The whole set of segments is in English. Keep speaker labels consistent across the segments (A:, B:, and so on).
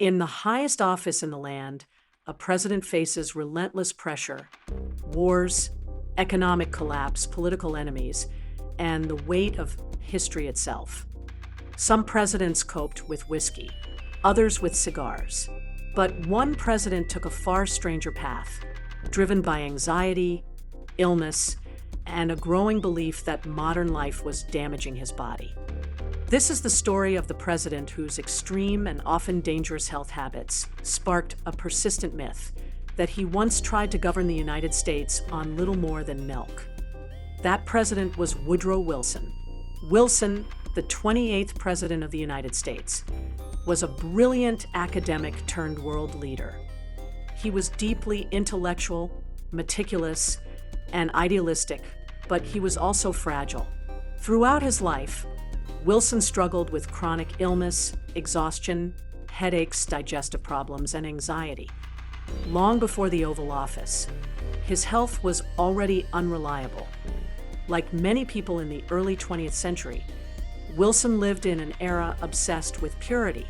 A: In the highest office in the land, a president faces relentless pressure, wars, economic collapse, political enemies, and the weight of history itself. Some presidents coped with whiskey, others with cigars. But one president took a far stranger path, driven by anxiety, illness, and a growing belief that modern life was damaging his body. This is the story of the president whose extreme and often dangerous health habits sparked a persistent myth that he once tried to govern the United States on little more than milk. That president was Woodrow Wilson. Wilson, the 28th president of the United States, was a brilliant academic turned world leader. He was deeply intellectual, meticulous, and idealistic, but he was also fragile. Throughout his life, Wilson struggled with chronic illness, exhaustion, headaches, digestive problems, and anxiety. Long before the Oval Office, his health was already unreliable. Like many people in the early 20th century, Wilson lived in an era obsessed with purity.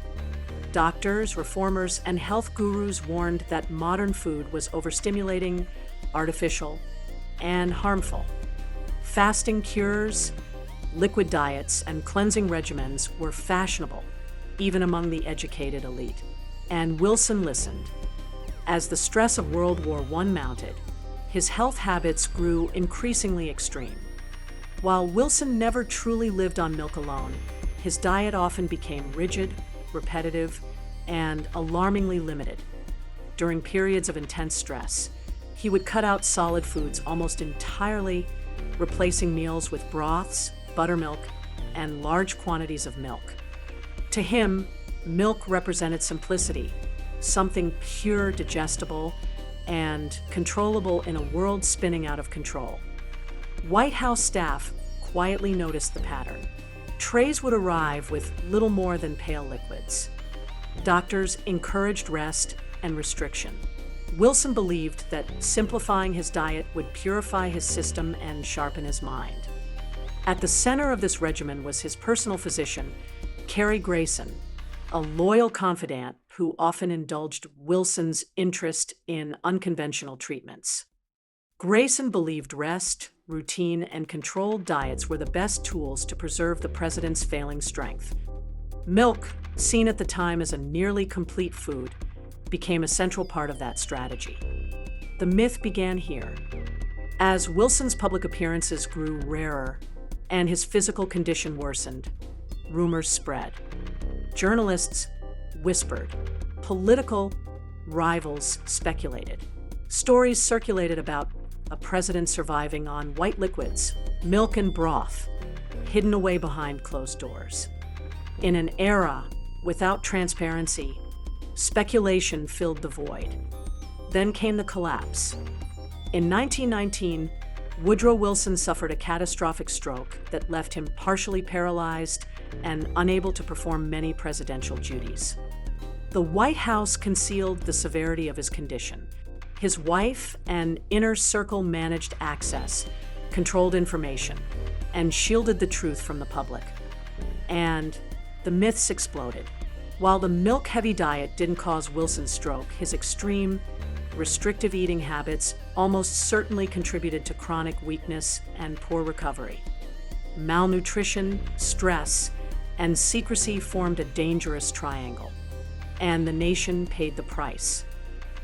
A: Doctors, reformers, and health gurus warned that modern food was overstimulating, artificial, and harmful. Fasting cures, liquid diets, and cleansing regimens were fashionable, even among the educated elite. And Wilson listened. As the stress of World War I mounted, his health habits grew increasingly extreme. While Wilson never truly lived on milk alone, his diet often became rigid, repetitive, and alarmingly limited. During periods of intense stress, he would cut out solid foods almost entirely, replacing meals with broths, buttermilk, and large quantities of milk. To him, milk represented simplicity, something pure, digestible, and controllable in a world spinning out of control. White House staff quietly noticed the pattern. Trays would arrive with little more than pale liquids. Doctors encouraged rest and restriction. Wilson believed that simplifying his diet would purify his system and sharpen his mind. At the center of this regimen was his personal physician, Cary Grayson, a loyal confidant who often indulged Wilson's interest in unconventional treatments. Grayson believed rest, routine, and controlled diets were the best tools to preserve the president's failing strength. Milk, seen at the time as a nearly complete food, became a central part of that strategy. The myth began here. As Wilson's public appearances grew rarer and his physical condition worsened, rumors spread. Journalists whispered. Political rivals speculated. Stories circulated about a president surviving on white liquids, milk and broth, hidden away behind closed doors. In an era without transparency, speculation filled the void. Then came the collapse. In 1919, Woodrow Wilson suffered a catastrophic stroke that left him partially paralyzed and unable to perform many presidential duties. The White House concealed the severity of his condition. His wife and inner circle managed access, controlled information, and shielded the truth from the public. And the myths exploded. While the milk-heavy diet didn't cause Wilson's stroke, his extreme, restrictive eating habits almost certainly contributed to chronic weakness and poor recovery. Malnutrition, stress, and secrecy formed a dangerous triangle, and the nation paid the price.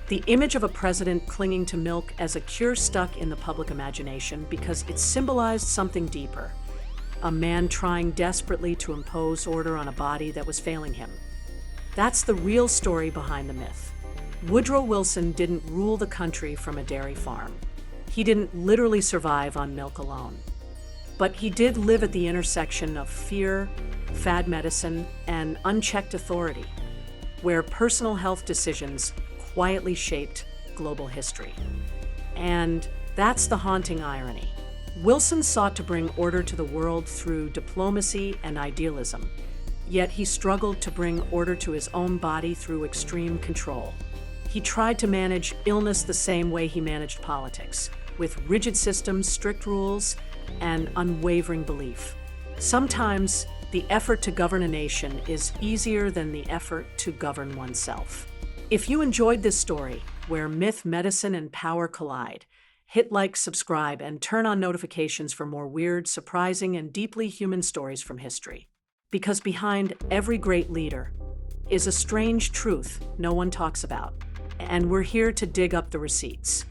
A: The image of a president clinging to milk as a cure stuck in the public imagination because it symbolized something deeper, a man trying desperately to impose order on a body that was failing him. That's the real story behind the myth. Woodrow Wilson didn't rule the country from a dairy farm. He didn't literally survive on milk alone. But he did live at the intersection of fear, fad medicine, and unchecked authority, where personal health decisions quietly shaped global history. And that's the haunting irony. Wilson sought to bring order to the world through diplomacy and idealism, yet he struggled to bring order to his own body through extreme control. He tried to manage illness the same way he managed politics, with rigid systems, strict rules, and unwavering belief. Sometimes the effort to govern a nation is easier than the effort to govern oneself. If you enjoyed this story, where myth, medicine, and power collide, hit like, subscribe, and turn on notifications for more weird, surprising, and deeply human stories from history. Because behind every great leader is a strange truth no one talks about, and we're here to dig up the receipts.